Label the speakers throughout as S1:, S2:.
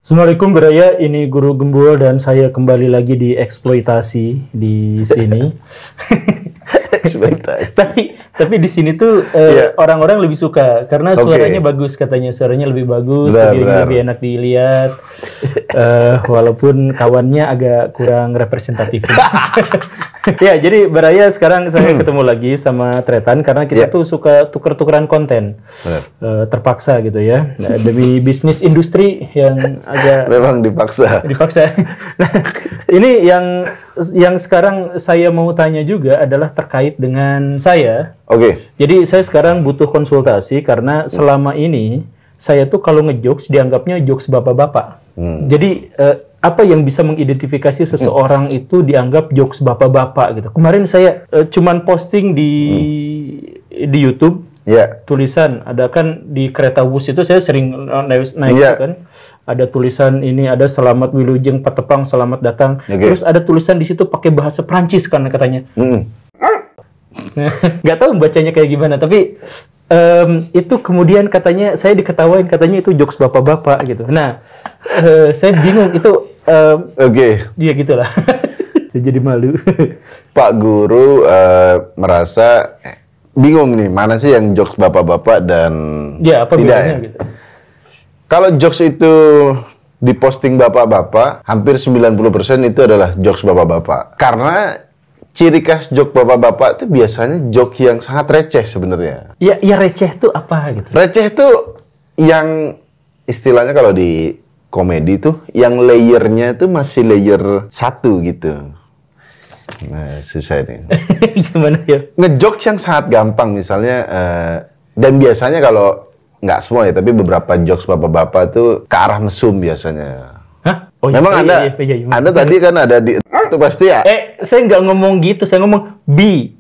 S1: Assalamualaikum Beraya, ini Guru Gembul dan saya kembali lagi di eksploitasi di sini. tapi di sini tuh orang-orang lebih suka karena suaranya bagus, katanya suaranya lebih bagus, lebih enak dilihat. Walaupun kawannya agak kurang representatif. Ya, jadi Beraya sekarang saya ketemu lagi sama Tretan karena kita tuh suka tuker-tukeran konten. Terpaksa gitu ya. Demi bisnis industri yang agak
S2: memang dipaksa.
S1: Nah, ini yang sekarang saya mau tanya juga adalah terkait dengan saya.
S2: Oke.
S1: Jadi saya sekarang butuh konsultasi karena selama ini saya tuh kalau ngejokes dianggapnya jokes bapak-bapak. Jadi apa yang bisa mengidentifikasi seseorang itu dianggap jokes bapak-bapak gitu. Kemarin saya cuman posting di YouTube. Tulisan ada kan di kereta bus itu saya sering naik itu kan. Ada tulisan ini, ada selamat Wilujeng Patepang, selamat datang. Terus ada tulisan di situ pakai bahasa Prancis kan katanya. Nggak tahu bacanya kayak gimana, tapi itu kemudian katanya saya diketawain, katanya itu jokes bapak-bapak gitu. Nah, saya bingung itu. Dia gitulah. Saya jadi malu.
S2: Pak Guru merasa bingung nih, mana sih yang jokes bapak-bapak dan
S1: apa
S2: tidak
S1: bedanya,
S2: ya?
S1: gitu.
S2: Kalau jokes itu diposting bapak-bapak, hampir 90% itu adalah jokes bapak-bapak. Karena ciri khas joke bapak-bapak itu biasanya joke yang sangat receh sebenarnya.
S1: Ya receh tuh apa gitu?
S2: Receh itu yang istilahnya kalau di komedi tuh yang layernya itu masih layer 1 gitu. Nah, susah ini.
S1: Gimana ya?
S2: Ngejokes yang sangat gampang misalnya, dan biasanya kalau nggak semua ya, tapi beberapa jokes bapak-bapak tuh ke arah mesum biasanya.
S1: Hah?
S2: Memang Anda tadi kan ada di itu pasti ya?
S1: Saya nggak ngomong gitu, saya ngomong B.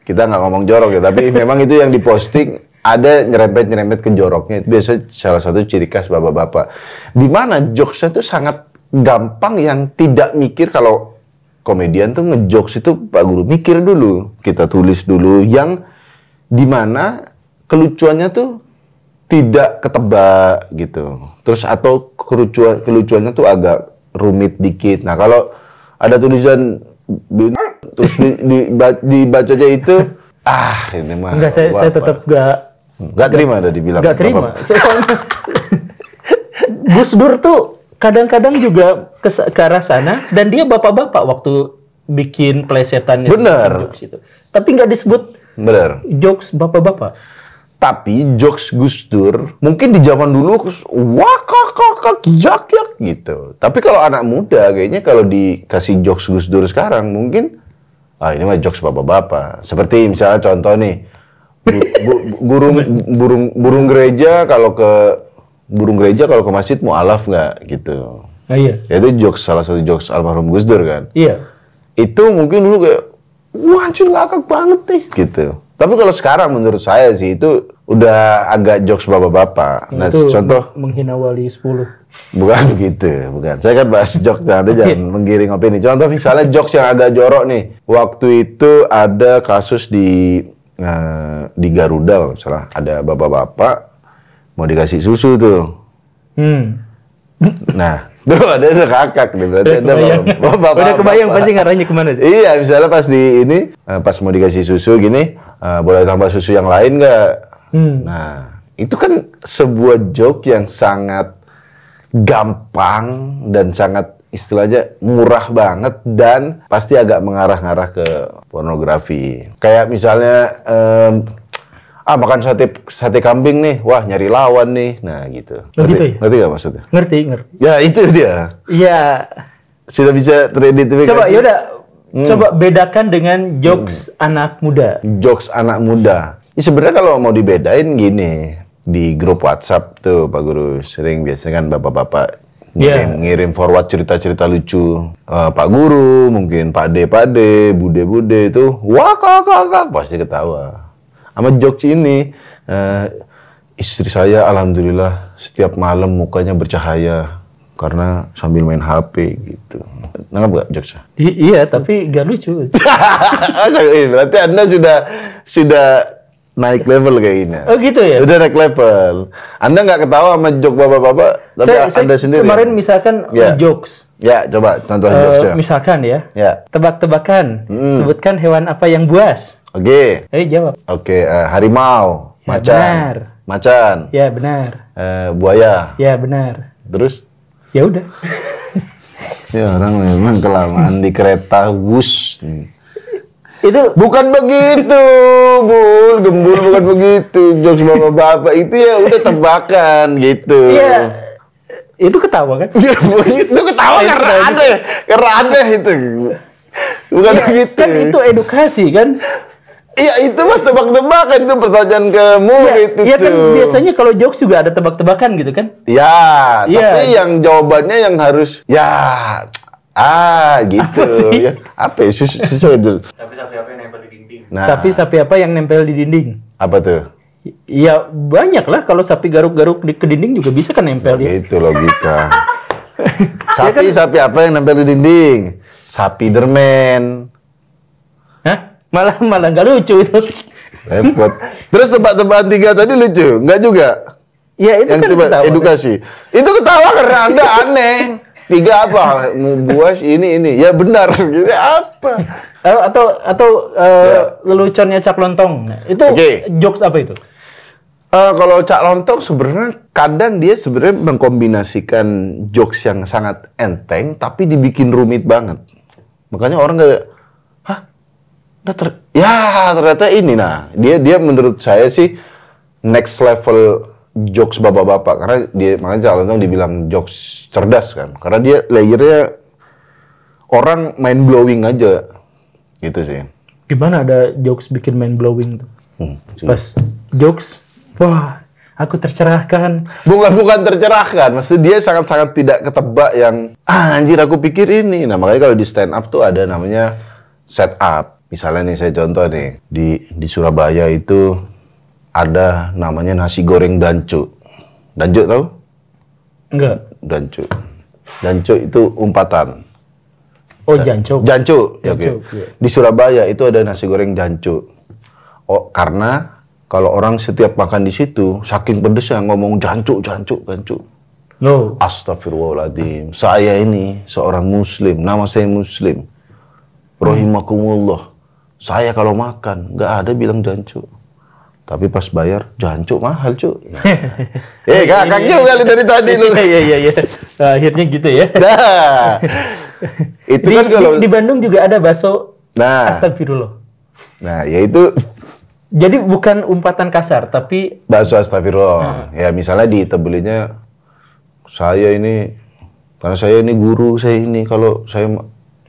S2: Kita nggak ngomong jorok ya, tapi memang itu yang diposting ada nyerempet ke joroknya. Itu biasa salah satu ciri khas bapak-bapak. Di mana jokesnya tuh sangat gampang, yang tidak mikir. Kalau komedian tuh ngejokes itu Pak Guru mikir dulu, kita tulis dulu, yang dimana kelucuannya tuh tidak ketebak gitu. Terus atau kelucuannya tuh agak rumit dikit. Nah, kalau ada tulisan terus dibacanya itu ini mah
S1: enggak, saya tetap
S2: nggak terima, ada dibilang
S1: nggak terima. Soalnya Gus Dur tuh kadang-kadang juga ke arah sana, dan dia bapak-bapak waktu bikin plesetan jokes itu. Tapi nggak disebut jokes bapak-bapak.
S2: Tapi jokes Gus Dur mungkin di zaman dulu yak gitu. Tapi kalau anak muda kayaknya kalau dikasih jokes Gus Dur sekarang mungkin ini mah jokes bapak-bapak. Seperti misalnya contoh nih, burung gereja kalau ke masjid mualaf nggak gitu.
S1: Iya.
S2: Ya, itu jokes, salah satu jokes almarhum Gus Dur kan.
S1: Iya.
S2: Itu mungkin dulu kayak wancur ngakak banget nih gitu. Tapi kalau sekarang menurut saya sih itu udah agak jokes bapak-bapak. Nah,
S1: itu
S2: contoh
S1: menghina wali 10.
S2: Bukan begitu, bukan. Saya kan bahas jokes, Anda jangan menggiring opini. Contoh misalnya jokes yang agak jorok nih. Waktu itu ada kasus di Garuda, misalnya ada bapak-bapak mau dikasih susu tuh. Nah, ada kakak nih, berarti ada bapak-bapak.
S1: Udah kebayang pasti ngarahnya kemana?
S2: Iya, misalnya pas pas mau dikasih susu gini, boleh tambah susu yang lain nggak? Nah, itu kan sebuah joke yang sangat gampang dan sangat istilahnya murah banget, dan pasti agak mengarah-ngarah ke pornografi. Kayak misalnya makan sate kambing nih, wah nyari lawan nih. Nah gitu.
S1: Gitu ya?
S2: Ngerti nggak maksudnya?
S1: Ngerti.
S2: Ya itu dia.
S1: Iya.
S2: Sudah bisa teridentifikasi.
S1: Coba coba bedakan dengan jokes anak muda.
S2: Jokes anak muda. Ya, sebenarnya kalau mau dibedain gini, di grup WhatsApp tuh Pak Guru sering biasanya kan bapak-bapak ngirim forward cerita-cerita lucu. Pak Guru, mungkin Pak De, Bude itu kakak pasti ketawa. Sama jokes ini, istri saya alhamdulillah setiap malam mukanya bercahaya karena sambil main HP gitu. Nangkap gak jokesnya?
S1: Iya, tapi gak lucu.
S2: Berarti Anda sudah naik level kayaknya.
S1: Oh gitu ya?
S2: Udah naik level. Anda nggak ketawa sama joke bapak-bapak, tapi Anda sendiri.
S1: Kemarin misalkan jokes.
S2: Ya, coba contoh jokesnya.
S1: Misalkan ya.
S2: Ya.
S1: Tebak-tebakan. Sebutkan hewan apa yang buas.
S2: Oke.
S1: Jawab.
S2: Oke, harimau,
S1: Ya,
S2: macan.
S1: benar.
S2: Macan.
S1: Ya benar.
S2: Buaya.
S1: Ya benar.
S2: Terus?
S1: Ya udah.
S2: Ya orang memang kelamaan di kereta bus.
S1: Itu
S2: Bukan begitu, Gembul bukan begitu. Jokes bapak-bapak itu ya udah tebakan gitu.
S1: Iya. Itu ketawa kan?
S2: Itu ketawa karena ada itu. Bukan
S1: Iya,
S2: begitu.
S1: kan itu edukasi kan?
S2: Iya itu mah tebak-tebakan, itu pertanyaan ke murid itu.
S1: Iya kan biasanya kalau jokes juga ada tebak-tebakan gitu kan?
S2: Ya,
S1: Iya.
S2: tapi yang jawabannya yang harus ya gitu.
S1: Apa sih?
S2: Ya, apa ya?
S3: Sapi-sapi apa yang nempel di dinding?
S2: Nah,
S1: Sapi-sapi apa yang nempel di dinding?
S2: apa tuh?
S1: Ya banyak lah, kalau sapi garuk-garuk ke dinding juga bisa kan nempel ya.
S2: Itu logika.
S1: Ya kan?
S2: Sapi apa yang nempel di dinding? Sapi dermen.
S1: Hah? Malah nggak lucu itu.
S2: Repot. Terus tebak-tebakan 3 tadi lucu? Enggak juga?
S1: Ya itu
S2: Yang
S1: kan
S2: tebak
S1: ketawa,
S2: edukasi. Itu ketawa karena Anda aneh. 3 apa? Buas ini. Ya benar. Gitu apa?
S1: kan? Atau leluconnya Cak Lontong. Nah, itu
S2: Oke.
S1: jokes apa itu?
S2: Kalau Cak Lontong sebenarnya kadang dia sebenarnya mengkombinasikan jokes yang sangat enteng tapi dibikin rumit banget. Makanya orang kayak, hah? Ya ternyata ini. Nah dia menurut saya sih next level jokes bapak-bapak, karena makanya Cak Lontong dibilang jokes cerdas kan, karena dia layernya orang mind blowing aja gitu sih.
S1: Gimana ada jokes bikin mind blowing tuh?
S2: Coba.
S1: Pas jokes, wah aku tercerahkan.
S2: Bukan tercerahkan, maksud dia sangat-sangat tidak ketebak yang anjir aku pikir ini. Nah makanya kalau di stand up tuh ada namanya setup. Misalnya nih saya contoh nih di Surabaya itu ada namanya nasi goreng dancu. Dancu tahu?
S1: Enggak.
S2: Dancu. Dancu itu umpatan.
S1: Oh jancuk.
S2: Jancu. Ya,
S1: Jancu,
S2: oke.
S1: iya.
S2: Di Surabaya itu ada nasi goreng jancu. Oh, karena kalau orang setiap makan di situ saking pedesnya ngomong jancu.
S1: No.
S2: Astagfirullahaladzim. Saya ini seorang muslim, nama saya muslim. Rahimakumullah. Saya kalau makan nggak ada bilang jancu. Tapi pas bayar jancu mahal, cu. Kakak juga lu dari tadi lu.
S1: Iya. Akhirnya gitu ya.
S2: Nah. Itu kan kalau
S1: di Bandung juga ada bakso
S2: Nah.
S1: astagfirullah.
S2: Nah, yaitu
S1: Jadi bukan umpatan kasar, tapi
S2: bakso astagfirullah. Ya misalnya ditebelinya saya ini karena saya ini guru, saya ini kalau saya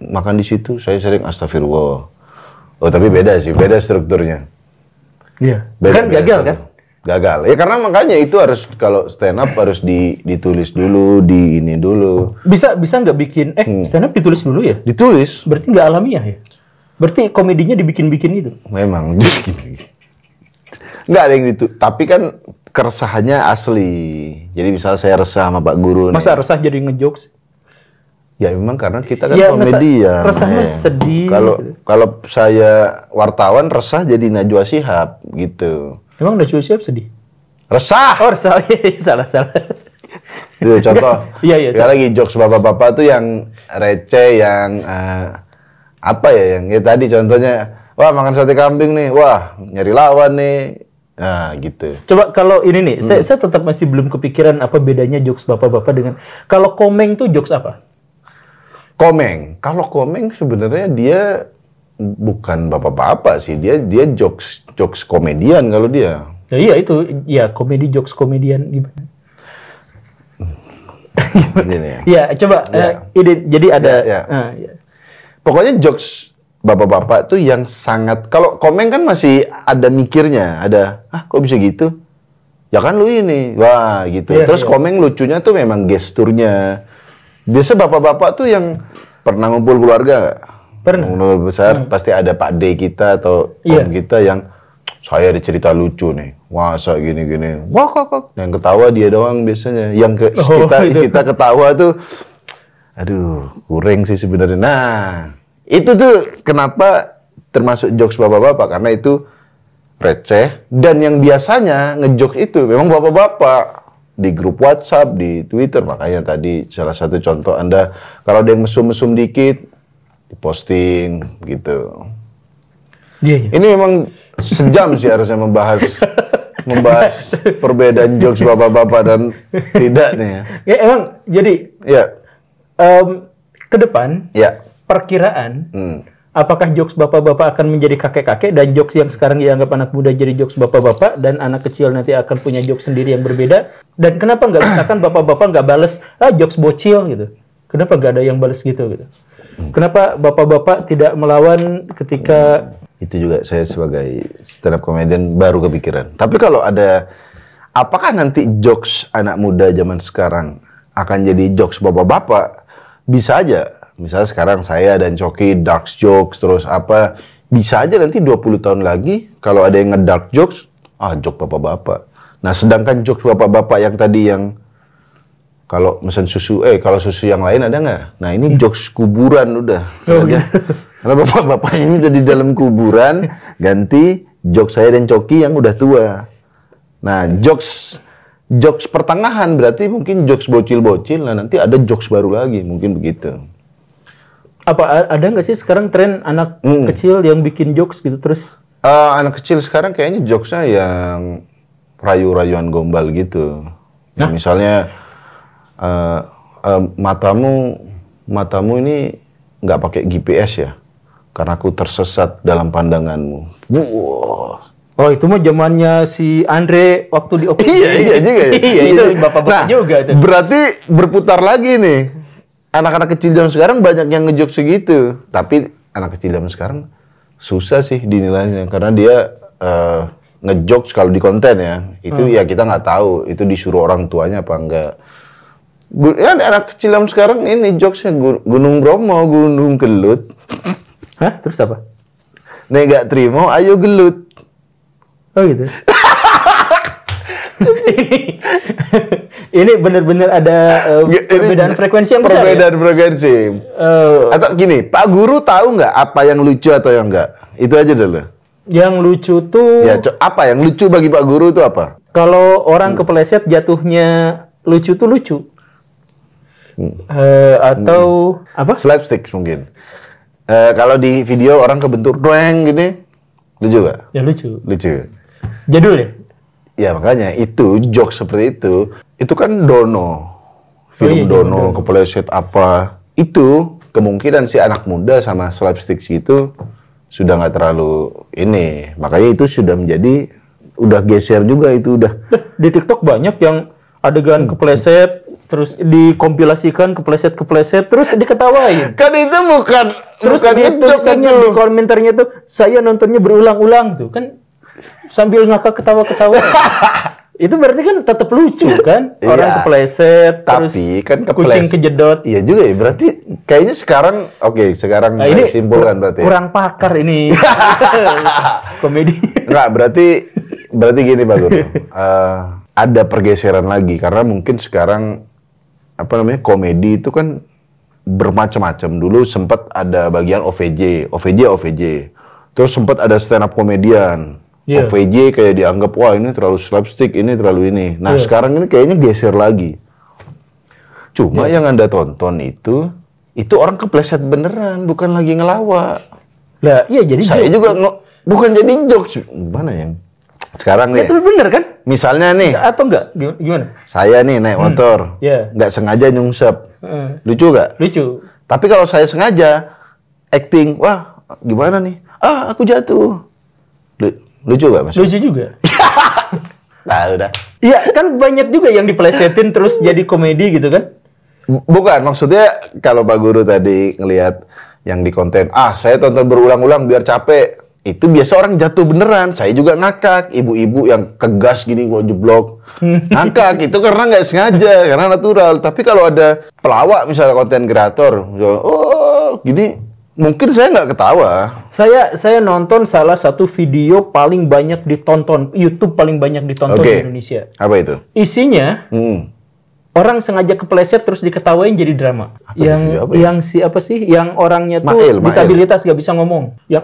S2: makan di situ saya sering astagfirullah. Oh, tapi beda sih, beda strukturnya.
S1: iya.
S2: Beda,
S1: Kan
S2: beda
S1: gagal
S2: struktur.
S1: kan?
S2: Gagal. Ya karena makanya itu harus kalau stand up harus ditulis dulu, di ini dulu.
S1: Bisa nggak bikin stand up ditulis dulu ya?
S2: Ditulis.
S1: Berarti nggak alamiah ya? Berarti komedinya dibikin-bikin itu.
S2: Memang nggak ada yang itu. Tapi kan keresahannya asli. Jadi misal saya resah sama Pak Guru
S1: Masa
S2: nih.
S1: resah jadi ngejokes?
S2: Ya memang karena kita kan
S1: Ya,
S2: komedian.
S1: resahnya sedih.
S2: Kalau saya wartawan resah jadi Najwa Shihab gitu.
S1: Emang udah siap sedih?
S2: Resah.
S1: Oh resah, salah.
S2: Itu contoh.
S1: Iya.
S2: Ya lagi jokes bapak-bapak tuh yang receh, yang apa ya, yang ya tadi contohnya, wah makan sate kambing nih, wah nyari lawan nih, nah gitu.
S1: Coba kalau ini nih, saya tetap masih belum kepikiran apa bedanya jokes bapak-bapak dengan kalau komeng tuh jokes apa?
S2: Komeng, kalau komeng sebenarnya dia bukan bapak-bapak sih, dia jokes komedian kalau dia.
S1: Ya, iya itu, ya komedi jokes komedian gimana?
S2: Ini ya.
S1: Iya, coba jadi ada.
S2: Ya.
S1: Ya.
S2: Pokoknya jokes bapak-bapak tuh yang sangat, kalau komeng kan masih ada mikirnya, ada, kok bisa gitu? Ya kan lu ini, wah gitu.
S1: Iya,
S2: Terus
S1: iya.
S2: komeng lucunya tuh memang gesturnya. Biasa bapak-bapak tuh yang pernah ngumpul keluarga nggak?
S1: Pernah.
S2: Ngumpul besar, pasti ada Pak D kita atau
S1: Iya.
S2: om kita yang, saya ada cerita lucu nih, masa gini-gini, wah kok. Yang ketawa dia doang biasanya. Yang kita ketawa tuh, aduh, kurang sih sebenarnya. Nah, itu tuh kenapa termasuk jokes bapak-bapak, karena itu receh, dan yang biasanya ngejokes itu memang bapak-bapak di grup WhatsApp, di Twitter. Makanya tadi salah satu contoh Anda, kalau ada yang mesum-mesum dikit, diposting gitu.
S1: Iya.
S2: Ini memang sejam sih harusnya membahas perbedaan jokes bapak-bapak dan tidak nih ya.
S1: Ya emang jadi
S2: Ya,
S1: ke depan
S2: ya.
S1: perkiraan apakah jokes bapak-bapak akan menjadi kakek-kakek dan jokes yang sekarang dianggap anak muda jadi jokes bapak-bapak dan anak kecil nanti akan punya jokes sendiri yang berbeda. Dan kenapa nggak misalkan bapak-bapak nggak bales jokes bocil gitu? Kenapa nggak ada yang bales gitu? Kenapa bapak-bapak tidak melawan ketika
S2: Itu juga saya sebagai stand up comedian baru kepikiran. Tapi kalau ada, apakah nanti jokes anak muda zaman sekarang akan jadi jokes bapak-bapak? Bisa aja. Misalnya sekarang saya dan Coki dark jokes terus apa, bisa aja nanti 20 tahun lagi kalau ada yang nge-dark jokes, joke bapak-bapak. Nah, sedangkan jokes bapak-bapak yang tadi yang kalau mesen susu, kalau susu yang lain ada nggak? Nah, ini jokes kuburan udah. Karena bapak-bapak ini udah di dalam kuburan, ganti jokes saya dan Coki yang udah tua. Nah, jokes pertengahan berarti mungkin jokes bocil-bocil, nah nanti ada jokes baru lagi, mungkin begitu.
S1: apa ada nggak sih sekarang tren anak kecil yang bikin jokes gitu terus?
S2: Anak kecil sekarang kayaknya jokesnya yang rayu-rayuan gombal gitu. Ya, misalnya matamu ini nggak pakai GPS ya, karena aku tersesat dalam pandanganmu. Wow.
S1: Oh, itu mah zamannya si Andre waktu di OPJ.
S2: Iya juga ya.
S1: Iya, itu bapak-bapak juga itu.
S2: Berarti berputar lagi nih. Anak-anak kecil zaman sekarang banyak yang ngejok segitu. Tapi anak kecil zaman sekarang susah sih dinilainya karena dia ngejokes kalau di konten ya. Itu ya kita nggak tahu itu disuruh orang tuanya apa enggak. Ya anak kecil zaman sekarang ini jokesnya Gunung Bromo, Gunung Kelut.
S1: Hah? Terus apa?
S2: Nek gak terima, ayo gelut.
S1: Oh gitu. ini benar-benar ada perbedaan frekuensi yang besar.
S2: Perbedaan
S1: ya?
S2: frekuensi. Atau gini, Pak Guru tahu nggak apa yang lucu atau yang enggak? Itu aja dulu.
S1: Yang lucu tuh.
S2: Ya, apa yang lucu bagi Pak Guru itu apa?
S1: Kalau orang kepeleset jatuhnya lucu tuh lucu. Atau apa?
S2: Slapstick mungkin. Kalau di video orang kebentur doeng gini, lucu nggak?
S1: Ya lucu.
S2: Lucu.
S1: Jadul ya?
S2: Ya makanya itu joke seperti itu kan Dono, film Dono, kepeleset apa, itu kemungkinan si anak muda sama slapstick gitu sudah nggak terlalu ini, makanya itu sudah menjadi, udah geser juga itu udah.
S1: Di TikTok banyak yang adegan kepeleset, terus dikompilasikan kepeleset, terus diketawain.
S2: Kan itu bukan,
S1: terus
S2: bukan
S1: di tulisannya di komentarnya tuh, saya nontonnya berulang-ulang tuh, kan sambil ngakak ketawa-ketawa. Itu berarti kan tetap lucu kan? Orang kepeleset, terus
S2: tapi kan
S1: kucing kejedot.
S2: Iya juga ya, berarti kayaknya sekarang, sekarang
S1: ini
S2: simpulkan berarti.
S1: Kurang pakar ini komedi.
S2: Enggak, berarti gini Pak Guru. Ada pergeseran lagi, karena mungkin sekarang, komedi itu kan bermacam-macam. Dulu sempat ada bagian OVJ. Terus sempat ada stand up komedian.
S1: Yeah.
S2: OVJ kayak dianggap, wah ini terlalu slapstick, ini terlalu ini. Nah sekarang ini kayaknya geser lagi. Cuma yang Anda tonton itu orang kepleset beneran, bukan lagi ngelawak.
S1: Lah, iya jadi
S2: saya juga bukan jadi jokes. Gimana yang sekarang nih?
S1: Itu bener kan?
S2: Misalnya nih.
S1: Atau enggak? Gimana?
S2: Saya nih naik motor, nggak sengaja nyungsep. Lucu nggak?
S1: Lucu.
S2: Tapi kalau saya sengaja acting, wah gimana nih? Aku jatuh. Lucu nggak Mas?
S1: Lucu juga.
S2: Nah udah.
S1: Iya kan banyak juga yang dipelesetin terus jadi komedi gitu kan?
S2: Bukan, maksudnya kalau Pak Guru tadi ngelihat yang di konten, saya tonton berulang-ulang biar capek. Itu biasa orang jatuh beneran. Saya juga ngakak. Ibu-ibu yang kegas gini gua jeblok. Ngakak, itu karena nggak sengaja, karena natural. Tapi kalau ada pelawak misalnya konten kreator, gini, mungkin saya nggak ketawa.
S1: Saya nonton salah satu video paling banyak ditonton, YouTube paling banyak ditonton di Indonesia.
S2: Apa itu?
S1: Isinya orang sengaja kepleset terus diketawain jadi drama.
S2: Apa
S1: Yang si apa sih? Yang orangnya tuh
S2: Mail.
S1: disabilitas gak bisa ngomong. Yang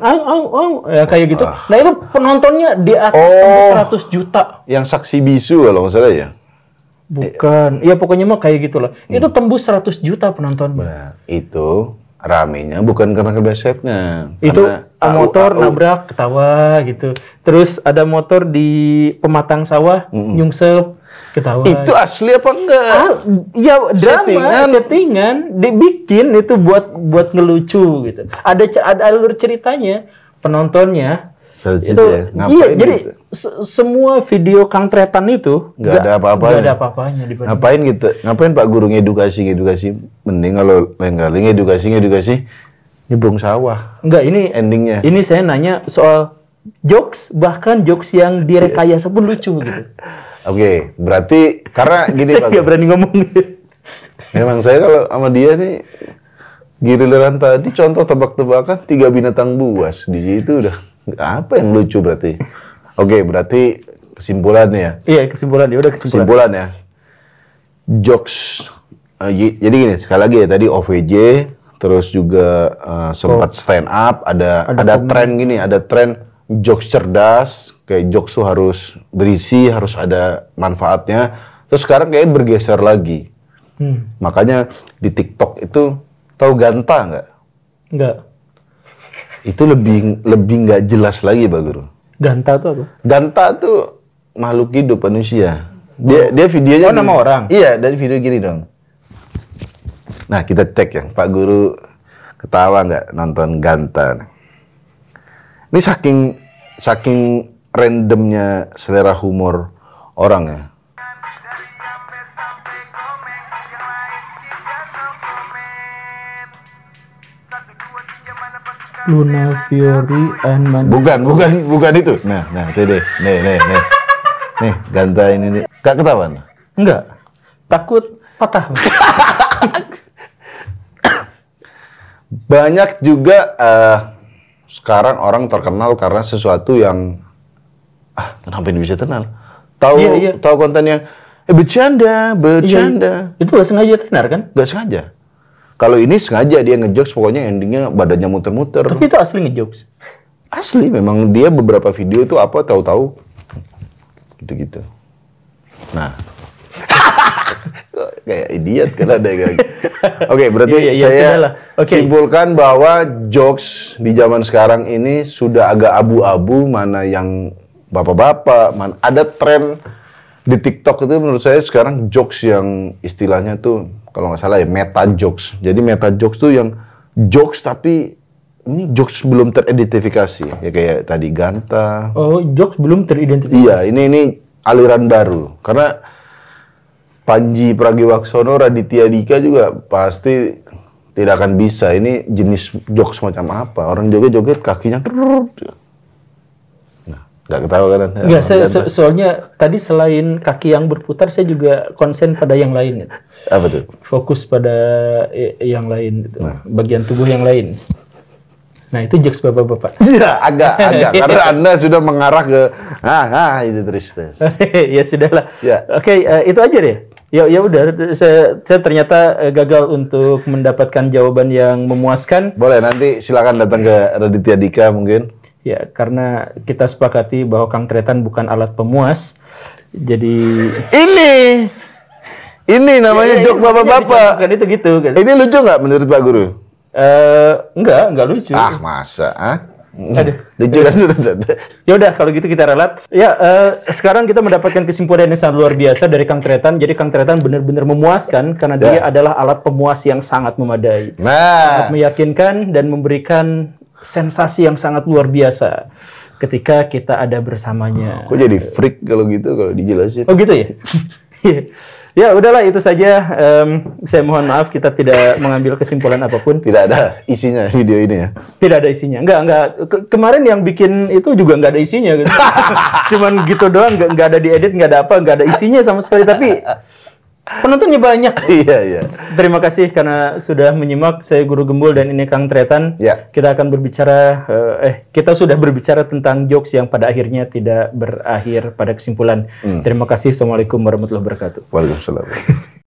S1: ya kayak gitu. Nah itu penontonnya di atas tembus 100 juta.
S2: Yang saksi bisu kalau nggak salah ya.
S1: Bukan. Ya pokoknya mah kayak gitulah. Itu tembus 100 juta penontonnya.
S2: Nah, itu ramenya bukan karena keplesetnya.
S1: Itu
S2: Karena
S1: motor nabrak ketawa gitu. Terus ada motor di pematang sawah nyungsep ketawa.
S2: itu asli apa enggak?
S1: Ya drama,
S2: Settingan.
S1: settingan dibikin itu buat ngelucu gitu. Ada alur ceritanya, penontonnya.
S2: Itu ya.
S1: Iya, jadi semua video Kang Tretan itu
S2: Nggak ada apa-apanya.
S1: nggak ada apa-apanya dibanding.
S2: Ngapain gitu? Ngapain Pak Guru ngedukasi? Mending kalau lain kali ngedukasi nyebung sawah.
S1: Enggak, ini
S2: Endingnya.
S1: Ini saya nanya soal jokes, bahkan jokes yang direkayasa pun lucu gitu.
S2: Oke, berarti karena gini
S1: Saya
S2: Pak
S1: nggak
S2: Guru.
S1: berani ngomong.
S2: Memang saya kalau sama dia nih giliran tadi contoh tebak-tebakan 3 binatang buas di situ udah apa yang lucu berarti? Oke, berarti kesimpulannya ya.
S1: Iya, kesimpulan ya udah kesimpulan.
S2: Kesimpulan ya. Jokes. Jadi gini, sekali lagi ya tadi OVJ, terus juga sempat stand up, ada tren gini, ada tren jokes cerdas, kayak jokes tuh harus berisi, harus ada manfaatnya. Terus sekarang kayak bergeser lagi. Makanya di TikTok itu tahu Ganta nggak?
S1: Enggak.
S2: Itu lebih nggak jelas lagi, Pak Guru.
S1: Ganta tuh apa?
S2: Ganta tuh makhluk hidup manusia. Dia videonya
S1: nama orang?
S2: Iya, dari video gini dong. Nah, kita cek yang Pak Guru ketawa nggak nonton Ganta. Ini saking randomnya selera humor orang ya.
S1: Luna Fiori and Man.
S2: Bukan itu. Nah, itu deh. Nih, Ganta ini nih. Gak ketahuan?
S1: Enggak. Takut patah.
S2: Banyak juga sekarang orang terkenal karena sesuatu yang kenapa ini bisa terkenal? Tahu kontennya bercanda.
S1: Iya. Itu gak sengaja tenar kan?
S2: Gak sengaja. Kalau ini sengaja dia ngejokes, pokoknya endingnya badannya muter-muter.
S1: Tapi itu asli ngejokes.
S2: Asli, memang dia beberapa video itu apa tahu-tahu gitu-gitu. Nah, kayak idiot kan ada kayak. Oke, berarti saya simpulkan bahwa jokes di zaman sekarang ini sudah agak abu-abu, mana yang bapak-bapak, mana ada tren di TikTok itu menurut saya sekarang jokes yang istilahnya tuh kalau nggak salah ya meta jokes. Jadi meta jokes tuh yang jokes tapi ini jokes belum teridentifikasi ya kayak tadi Ganta.
S1: Oh, jokes belum teridentifikasi.
S2: Iya, ini aliran baru karena Panji Pragiwaksono, Raditya Dika juga pasti tidak akan bisa. Ini jenis jokes macam apa? Orang joget-joget kakinya nggak ketawa kan?
S1: Nggak, soalnya tadi selain kaki yang berputar, saya juga konsen pada yang lain. Gitu.
S2: Apa tuh?
S1: Fokus pada yang lain, gitu. Bagian tubuh yang lain. Nah, itu jokes bapak-bapak.
S2: Iya, agak. Karena Anda sudah mengarah ke, itu terus.
S1: Ya sudahlah.
S2: Ya.
S1: Oke, itu aja deh. Ya udah, saya ternyata gagal untuk mendapatkan jawaban yang memuaskan.
S2: Boleh, nanti silakan datang ke Raditya Dika mungkin.
S1: Ya, karena kita sepakati bahwa Kang Tretan bukan alat pemuas. Jadi ini namanya jok bapak-bapak. Kan itu gitu.
S2: Ini lucu nggak menurut Pak Guru?
S1: Enggak lucu.
S2: Masa?
S1: Aduh.
S2: Lucu kan?
S1: Ya udah, kalau gitu kita ralat. Ya, sekarang kita mendapatkan kesimpulan yang sangat luar biasa dari Kang Tretan. Jadi Kang Tretan benar-benar memuaskan karena dia adalah alat pemuas yang sangat memadai. Sangat meyakinkan dan memberikan sensasi yang sangat luar biasa ketika kita ada bersamanya.
S2: Kok jadi freak kalau gitu kalau dijelasin?
S1: Oh gitu ya? Ya udahlah, itu saja. Saya mohon maaf kita tidak mengambil kesimpulan apapun.
S2: Tidak ada isinya video ini ya?
S1: Tidak ada isinya. Enggak. Kemarin yang bikin itu juga nggak ada isinya. Gitu. Cuman gitu doang, nggak ada diedit, nggak ada apa, nggak ada isinya sama sekali. Tapi penontonnya banyak.
S2: Iya.
S1: Terima kasih karena sudah menyimak. Saya Guru Gembul dan ini Kang Tretan.
S2: Ya.
S1: Kita akan berbicara, kita sudah berbicara tentang jokes yang pada akhirnya tidak berakhir pada kesimpulan. Terima kasih. Assalamualaikum warahmatullahi wabarakatuh.
S2: Waalaikumsalam.